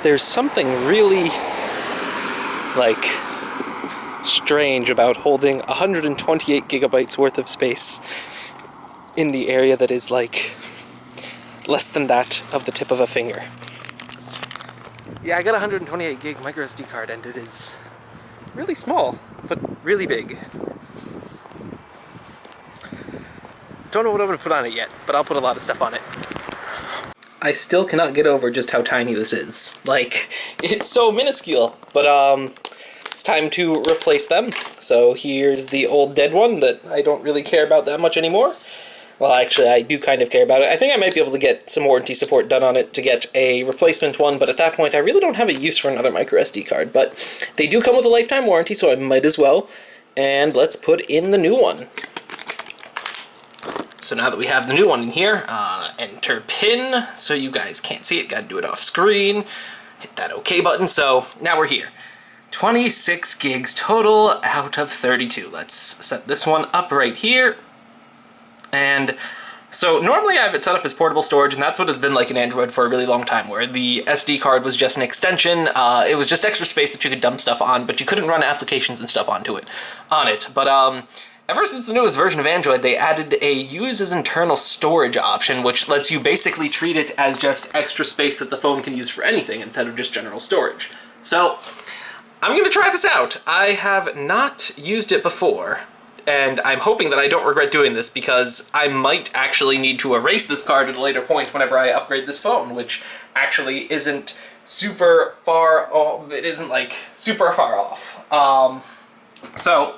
There's something really, like, strange about holding 128 gigabytes worth of space in the area that is, like, less than that of the tip of a finger. Yeah, I got a 128 gig micro SD card, and it is really small, but really big. Don't know what I'm going to put on it yet, but I'll put a lot of stuff on it. I still cannot get over just how tiny this is. Like, it's so minuscule, but it's time to replace them. So here's the old dead one that I don't really care about that much anymore. Well, actually, I do kind of care about it. I think I might be able to get some warranty support done on it to get a replacement one, but at that point, I really don't have a use for another micro SD card. But they do come with a lifetime warranty, so I might as well. And let's put in the new one. So now that we have the new one in here, enter pin, so you guys can't see it, gotta do it off screen. Hit that OK button, so now we're here. 26 gigs total out of 32. Let's set this one up right here. And so normally I have it set up as portable storage, and that's what has been like in Android for a really long time, where the SD card was just an extension. It was just extra space that you could dump stuff on, but you couldn't run applications and stuff on it. But ever since the newest version of Android, they added a use as internal storage option, which lets you basically treat it as just extra space that the phone can use for anything instead of just general storage. So I'm going to try this out. I have not used it before, and I'm hoping that I don't regret doing this, because I might actually need to erase this card at a later point whenever I upgrade this phone, which actually isn't super far off. It isn't like super far off. So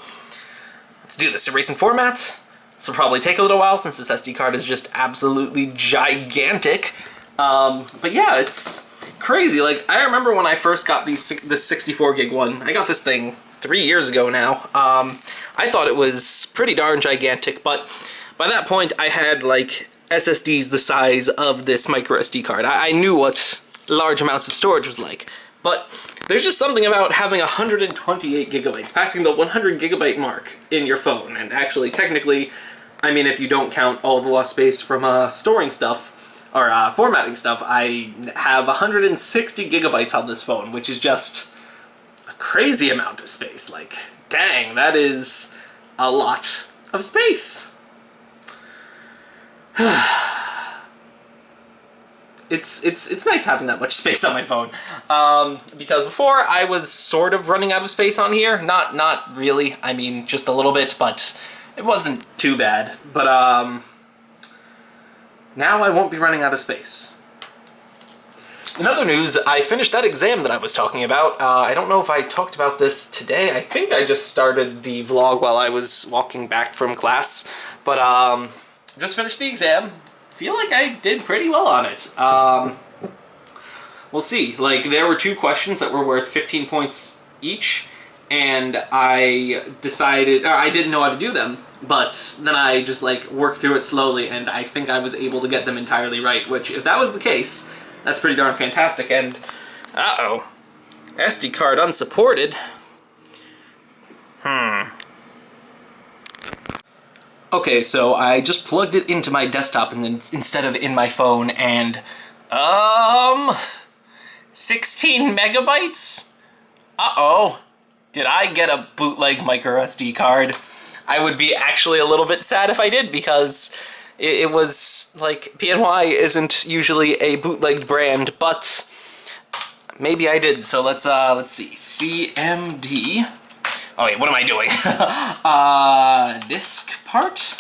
let's do this. Erase and format. This will probably take a little while since this SD card is just absolutely gigantic. But yeah, it's crazy. Like, I remember when I first got this 64 gig one. I got this thing 3 years ago now. I thought it was pretty darn gigantic, but by that point I had like SSDs the size of this micro SD card. I knew what large amounts of storage was like, but there's just something about having 128 gigabytes, passing the 100 gigabyte mark in your phone. And actually, technically, I mean, if you don't count all the lost space from storing stuff, or formatting stuff, I have 160 gigabytes on this phone, which is just a crazy amount of space. Like, dang, that is a lot of space. It's nice having that much space on my phone, because before I was sort of running out of space on here. Not really, I mean, just a little bit, but it wasn't too bad. But now I won't be running out of space. In other news, I finished that exam that I was talking about. I don't know if I talked about this today. I think I just started the vlog while I was walking back from class, but just finished the exam. Feel like I did pretty well on it. We'll see. Like, there were 2 questions that were worth 15 points each, and I decided, I didn't know how to do them, but then I just like worked through it slowly, and I think I was able to get them entirely right, which, if that was the case, that's pretty darn fantastic. And uh-oh, SD card unsupported. Okay, so I just plugged it into my desktop and then instead of in my phone, and 16 megabytes? Uh-oh. Did I get a bootleg micro SD card? I would be actually a little bit sad if I did, because it was, like, PNY isn't usually a bootlegged brand, but maybe I did. So let's see. CMD. Oh wait, what am I doing? Disk part.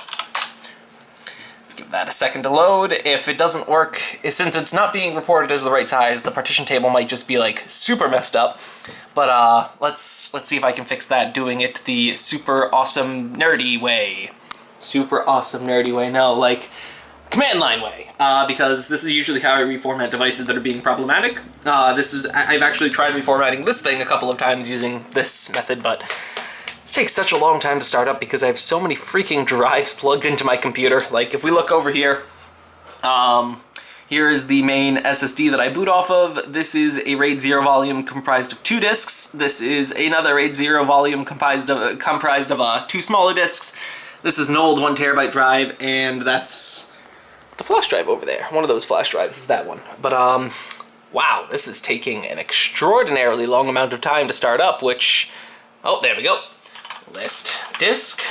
Give that a second to load. If it doesn't work, since it's not being reported as the right size, the partition table might just be like super messed up. But let's see if I can fix that doing it the super awesome nerdy way. Super awesome nerdy way, no, like command line way, because this is usually how I reformat devices that are being problematic. I've actually tried reformatting this thing a couple of times using this method, but it takes such a long time to start up because I have so many freaking drives plugged into my computer. Like, if we look over here, here is the main SSD that I boot off of. This is a RAID 0 volume comprised of 2 disks. This is another RAID 0 volume comprised of 2 smaller disks. This is an old 1 terabyte drive, and that's the flash drive over there. One of those flash drives is that one. But Wow, this is taking an extraordinarily long amount of time to start up, which... Oh, there we go. List disk.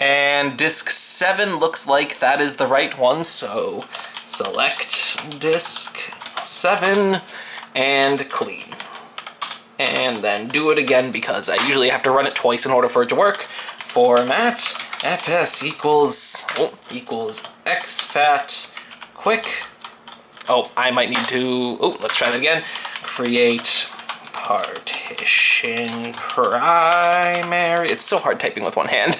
And disk 7 looks like that is the right one, so select disk 7 and clean. And then do it again because I usually have to run it twice in order for it to work. Format fs equals exFAT quick. Oh, I might need to, let's try that again. Create partition primary. It's so hard typing with one hand.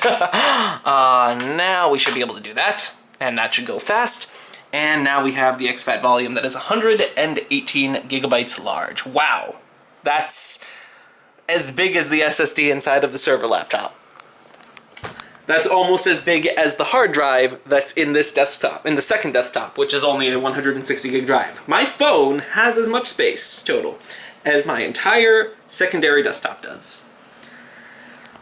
Now we should be able to do that, and that should go fast. And now we have the exFAT volume that is 118 gigabytes large. Wow, that's as big as the SSD inside of the server laptop. That's almost as big as the hard drive that's in this desktop, in the second desktop, which is only a 160 gig drive. My phone has as much space total as my entire secondary desktop does.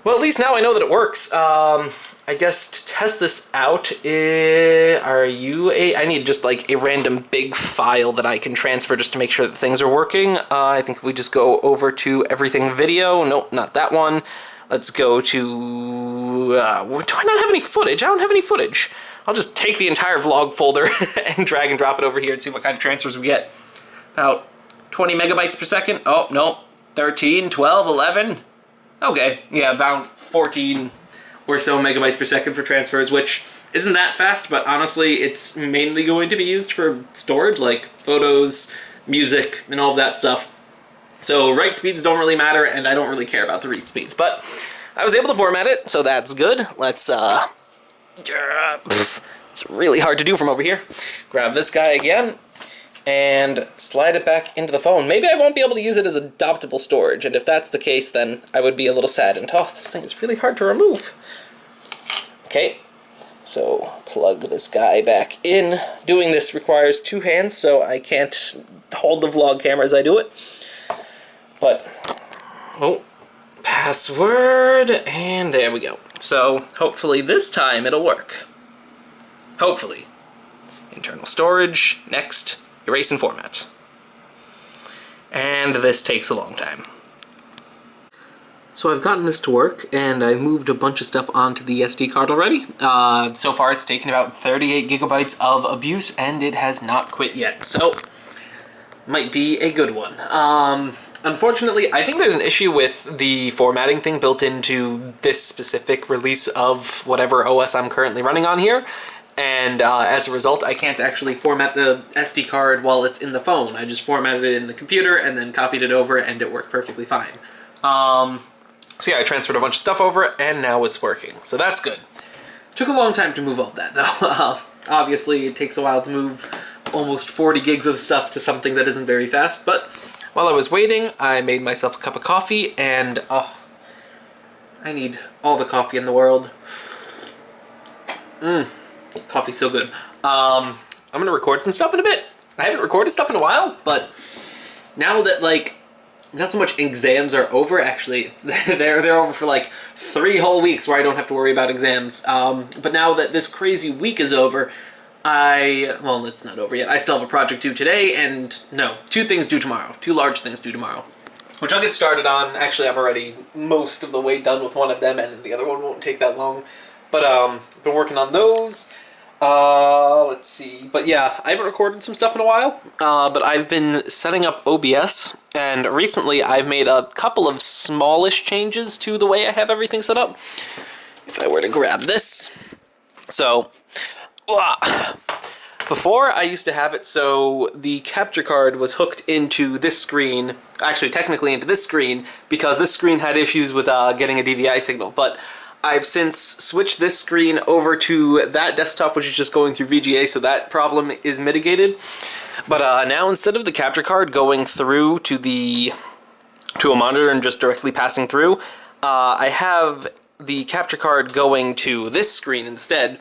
Well, at least now I know that it works. I guess to test this out, I need just like a random big file that I can transfer just to make sure that things are working. I think if we just go over to everything video, nope, not that one. Let's go to, do I not have any footage? I don't have any footage. I'll just take the entire vlog folder and drag and drop it over here and see what kind of transfers we get. About 20 megabytes per second. Oh, no. 13, 12, 11. Okay, yeah, about 14 or so megabytes per second for transfers, which isn't that fast, but honestly, it's mainly going to be used for storage, like photos, music, and all of that stuff. So write speeds don't really matter, and I don't really care about the read speeds, but I was able to format it, so that's good. Let's, it's really hard to do from over here. Grab this guy again, and slide it back into the phone. Maybe I won't be able to use it as adoptable storage, and if that's the case, then I would be a little sad. And oh, this thing is really hard to remove. Okay, so plug this guy back in. Doing this requires two hands, so I can't hold the vlog camera as I do it. But, oh, password, and there we go. So hopefully this time it'll work. Hopefully. Internal storage, next. Erase and format. And this takes a long time. So I've gotten this to work, and I've moved a bunch of stuff onto the SD card already. So far it's taken about 38 gigabytes of abuse, and it has not quit yet. So, might be a good one. Unfortunately, I think there's an issue with the formatting thing built into this specific release of whatever OS I'm currently running on here. And as a result, I can't actually format the SD card while it's in the phone. I just formatted it in the computer and then copied it over, and it worked perfectly fine. So yeah, I transferred a bunch of stuff over, and now it's working. So that's good. Took a long time to move all that, though. Obviously, it takes a while to move almost 40 gigs of stuff to something that isn't very fast, but while I was waiting, I made myself a cup of coffee, and I need all the coffee in the world. Coffee's so good. I'm gonna record some stuff in a bit. I haven't recorded stuff in a while, but now that, like, not so much exams are over, actually, they're over for like 3 whole weeks where I don't have to worry about exams. But now that this crazy week is over, well, it's not over yet. I still have a project due today, and no, 2 things due tomorrow. 2 large things due tomorrow, which I'll get started on. Actually, I'm already most of the way done with one of them, and the other one won't take that long. But I've been working on those. Let's see. But yeah, I haven't recorded some stuff in a while, but I've been setting up OBS, and recently I've made a couple of smallish changes to the way I have everything set up. If I were to grab this. So, before I used to have it so the capture card was hooked into this screen, actually technically into this screen, because this screen had issues with getting a DVI signal, but I've since switched this screen over to that desktop, which is just going through VGA, so that problem is mitigated. But now, instead of the capture card going through to a monitor and just directly passing through, I have the capture card going to this screen instead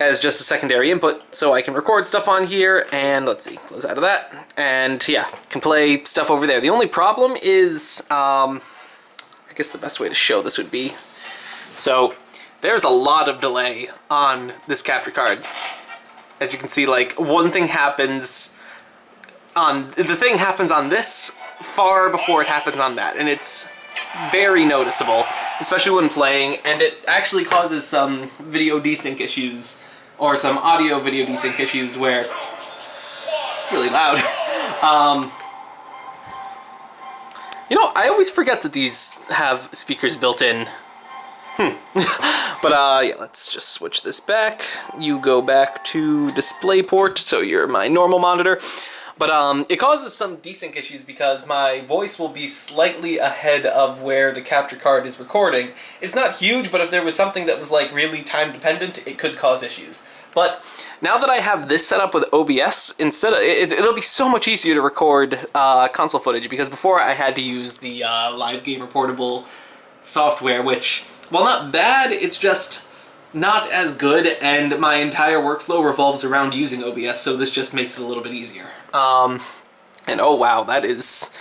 as just a secondary input, so I can record stuff on here, and let's see, close out of that, and yeah, can play stuff over there. The only problem is, I guess the best way to show this would be, so there's a lot of delay on this capture card. As you can see, like, one thing happens the thing happens on this far before it happens on that, and it's very noticeable, especially when playing, and it actually causes some video desync issues, or some audio video desync issues where it's really loud. You know, I always forget that these have speakers built in. But yeah, let's just switch this back. You go back to DisplayPort, so you're my normal monitor. But it causes some desync issues because my voice will be slightly ahead of where the capture card is recording. It's not huge, but if there was something that was like really time dependent, it could cause issues. But now that I have this set up with OBS, it'll be so much easier to record console footage, because before I had to use the Live Gamer Portable software, which, while not bad, it's just not as good, and my entire workflow revolves around using OBS, so this just makes it a little bit easier. And oh wow, that is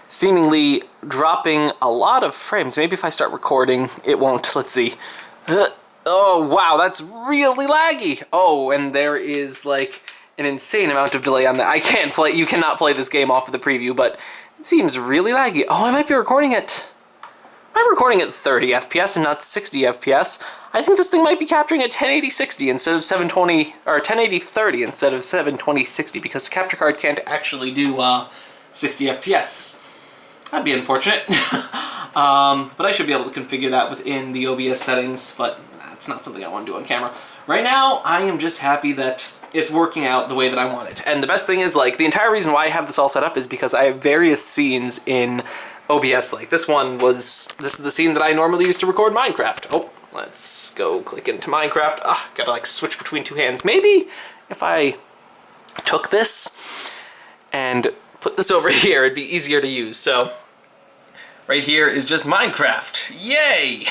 seemingly dropping a lot of frames. Maybe if I start recording, it won't. Let's see. Oh wow, that's really laggy. Oh, and there is like an insane amount of delay on that. I can't play, you cannot play this game off of the preview, but it seems really laggy. Oh, I might be recording it. I'm recording at 30 FPS and not 60 FPS. I think this thing might be capturing at 1080 60 instead of 720, or 1080 30 instead of 720 60, because the capture card can't actually do 60 FPS. That'd be unfortunate. But I should be able to configure that within the OBS settings, but that's not something I want to do on camera. Right now, I am just happy that it's working out the way that I want it. And the best thing is, like, the entire reason why I have this all set up is because I have various scenes in OBS. Like, this is the scene that I normally use to record Minecraft. Oh, let's go click into Minecraft. Gotta like switch between two hands. Maybe if I took this and put this over here, it'd be easier to use. So right here is just Minecraft. Yay!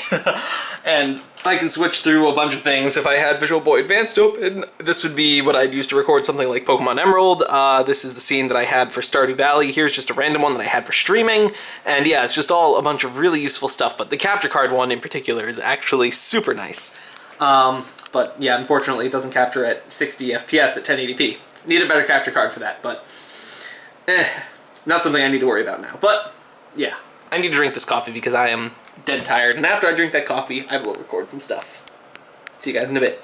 And I can switch through a bunch of things. If I had Visual Boy Advanced open, this would be what I'd use to record something like Pokemon Emerald. This is the scene that I had for Stardew Valley. Here's just a random one that I had for streaming. And yeah, it's just all a bunch of really useful stuff, but the capture card one in particular is actually super nice. But yeah, unfortunately it doesn't capture at 60 FPS at 1080p. Need a better capture card for that, but not something I need to worry about now. But yeah, I need to drink this coffee because I am dead tired, and after I drink that coffee, I will record some stuff. See you guys in a bit.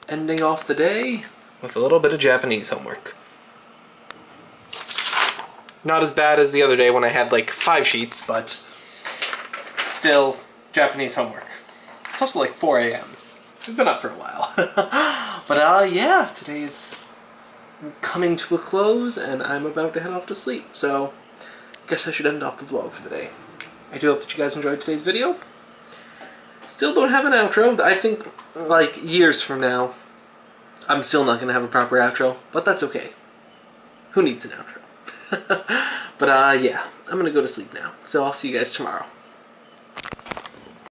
Ending off the day with a little bit of Japanese homework. Not as bad as the other day when I had like 5 sheets, but still Japanese homework. It's also like 4 a.m. We've been up for a while. But yeah, today's coming to a close, and I'm about to head off to sleep, so I guess I should end off the vlog for the day. I do hope that you guys enjoyed today's video. Still don't have an outro. I think, like, years from now, I'm still not going to have a proper outro, but that's okay. Who needs an outro? But, yeah, I'm going to go to sleep now, so I'll see you guys tomorrow.